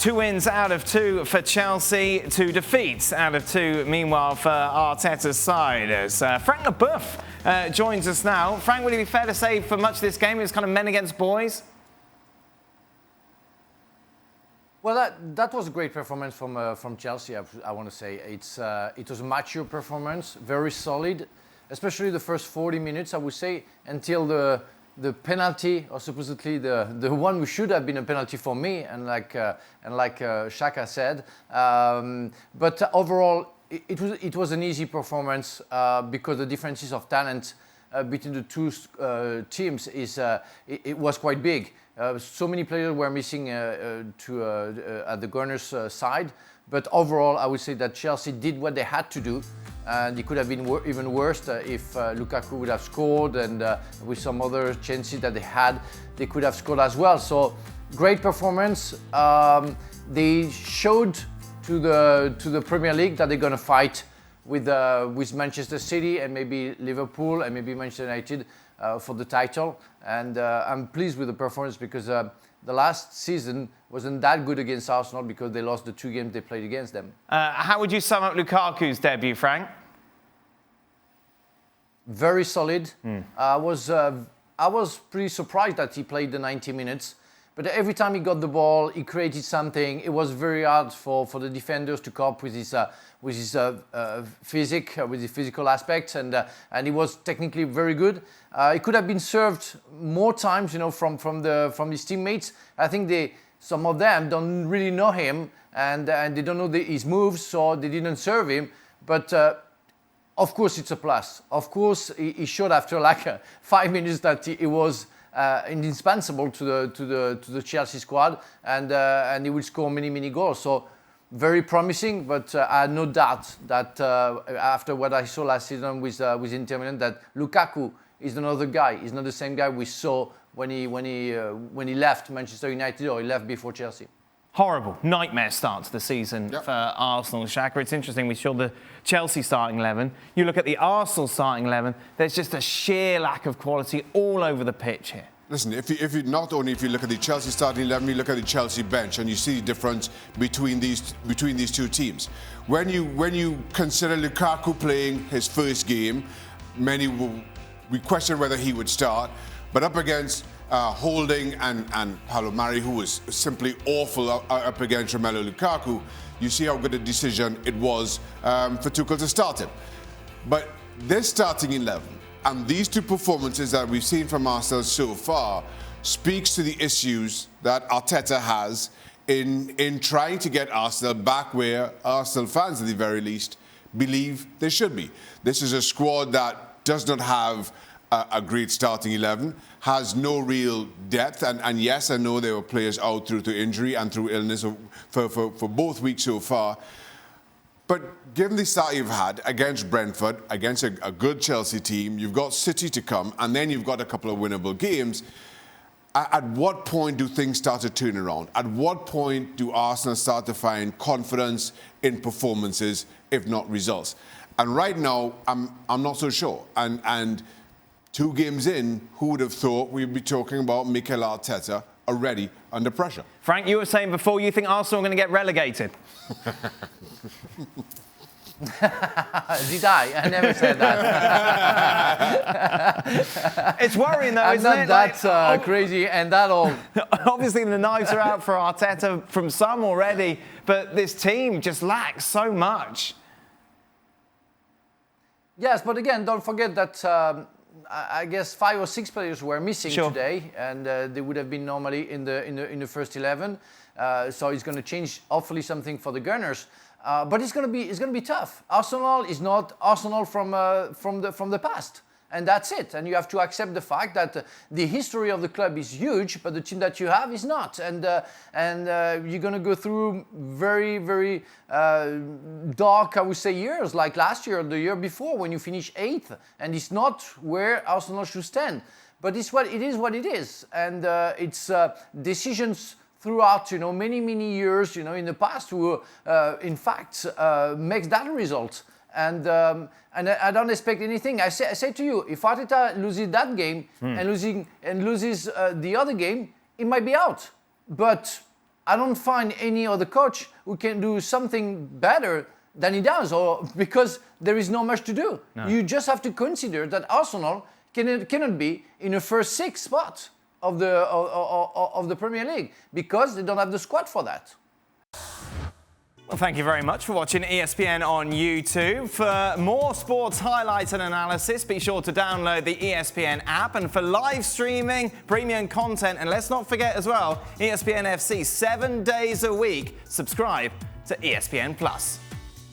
2 wins out of 2 for Chelsea, 2 defeats out of 2, meanwhile, for Arteta's side. As Frank Leboeuf joins us now. Frank, would it be fair to say for much of this game it was kind of men against boys? Well, that was a great performance from Chelsea, I want to say. It was a mature performance, very solid, especially the first 40 minutes, I would say, until the penalty, or supposedly the one who should have been a penalty for me, and like Shaka said. But overall, it was an easy performance because the differences of talent between the two teams it was quite big. So many players were missing at the Gunners' side. But overall, I would say that Chelsea did what they had to do. And it could have been even worse if Lukaku would have scored, and with some other chances that they had, they could have scored as well. So, great performance. They showed to the Premier League that they're going to fight with Manchester City and maybe Liverpool and maybe Manchester United for the title. And I'm pleased with the performance because the last season wasn't that good against Arsenal because they lost the 2 games they played against them. How would you sum up Lukaku's debut, Frank? Very solid. I was pretty surprised that he played the 90 minutes. But every time he got the ball, he created something. It was very hard for the defenders to cope with his physical aspects, and he was technically very good. It could have been served more times, from his teammates. I think some of them don't really know him, and they don't know his moves, so they didn't serve him. But of course, it's a plus. Of course, he showed after 5 minutes that he was indispensable to the Chelsea squad, and he will score many goals. So very promising, but I had no doubt that after what I saw last season with Inter Milan, that Lukaku is another guy. He's not the same guy we saw when he left Manchester United, or he left before Chelsea. Horrible, nightmare start to the season for Arsenal. Shaka, it's interesting, we saw the Chelsea starting 11. You look at the Arsenal starting 11, there's just a sheer lack of quality all over the pitch here. Listen, if you not only if you look at the Chelsea starting 11, you look at the Chelsea bench and you see the difference between these two teams. When you consider Lukaku playing his first game, we question whether he would start, but up against Holding and Palomari, who was simply awful up against Romelu Lukaku, you see how good a decision it was for Tuchel to start him. But this starting 11 and these 2 performances that we've seen from Arsenal so far speaks to the issues that Arteta has in trying to get Arsenal back where Arsenal fans, at the very least, believe they should be. This is a squad that does not have a great starting 11, has no real depth, and yes, I know there were players out through to injury and through illness for both weeks so far. But given the start you've had against Brentford, against a good Chelsea team, you've got City to come, and then you've got a couple of winnable games. At what point do things start to turn around? At what point do Arsenal start to find confidence in performances, if not results? And right now, I'm not so sure. And 2 games in, who would have thought we'd be talking about Mikel Arteta already under pressure? Frank, you were saying before you think Arsenal are going to get relegated. Did I? I never said that. It's worrying though, isn't it? That's crazy, and that all. Obviously, the knives are out for Arteta from some already, but this team just lacks so much. Yes, but again, don't forget that I guess 5 or 6 players were missing today, and they would have been normally in the first 11. So it's going to change, hopefully, something for the Gunners. But it's going to be tough. Arsenal is not Arsenal from the past, and that's it. And you have to accept the fact that the history of the club is huge, but the team that you have is not. And you're going to go through very dark, I would say, years, like last year or the year before, when you finish 8th, and it's not where Arsenal should stand. But it is what it is, and it's decisions throughout, many years, in the past, who, in fact, makes that result. And I don't expect anything. I say to you, if Arteta loses that game and loses the other game, it might be out. But I don't find any other coach who can do something better than he does, or because there is not much to do. No. You just have to consider that Arsenal cannot be in the first 6 spots of the Premier League because they don't have the squad for that. Well, thank you very much for watching ESPN on YouTube. For more sports highlights and analysis, be sure to download the ESPN app. And for live streaming, premium content, and let's not forget as well, ESPN FC 7 days a week. Subscribe to ESPN+.